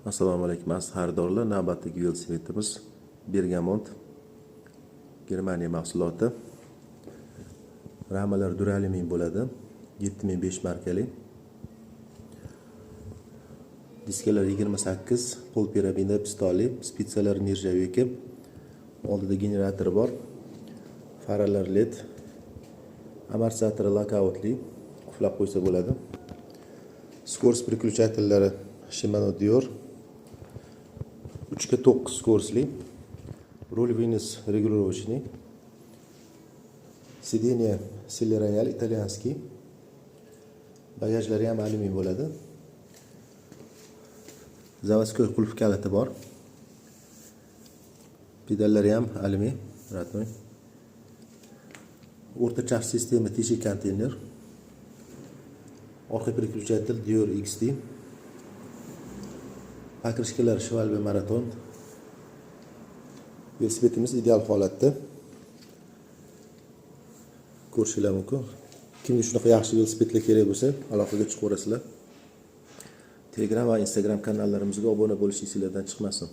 Assalomu alaykum aziz xaridorlar. Navbatdagi velosipedimiz Bergamont Germaniya mahsuloti. Ramalar duralumin bo'ladi. 7005 markali. Diskalar 28, qo'l piramiда pistoli, spitsalar nержавейка. Oldida generator bor. Faralar LED. Amortizator lokautli. Quflab qo'ysa bo'ladi. Skorost переключательlari Shimano Dior. 3/9 скоростli. Руль вынос регулировочный. Сиденье Sille Royal italyanskiy. Bagajlari ham alyumin bo'ladi. Заводской qulf kaliti bor. Pedallari ham alyumin, ratnoy. O'rta charj sistema teshik konteyner. Orqa переключатель Dior XT. Pokrishkalar Shivalbe Maraton. Velosipedimiz ideal holatda. Ko'rishinglar mumkin. Kimga shunaqa yaxshi velosipedlar kerak bo'lsa, aloqaga chiqaverasizlar. Telegram va Instagram kanallarimizga obuna bo'lishingiz chiqmasin.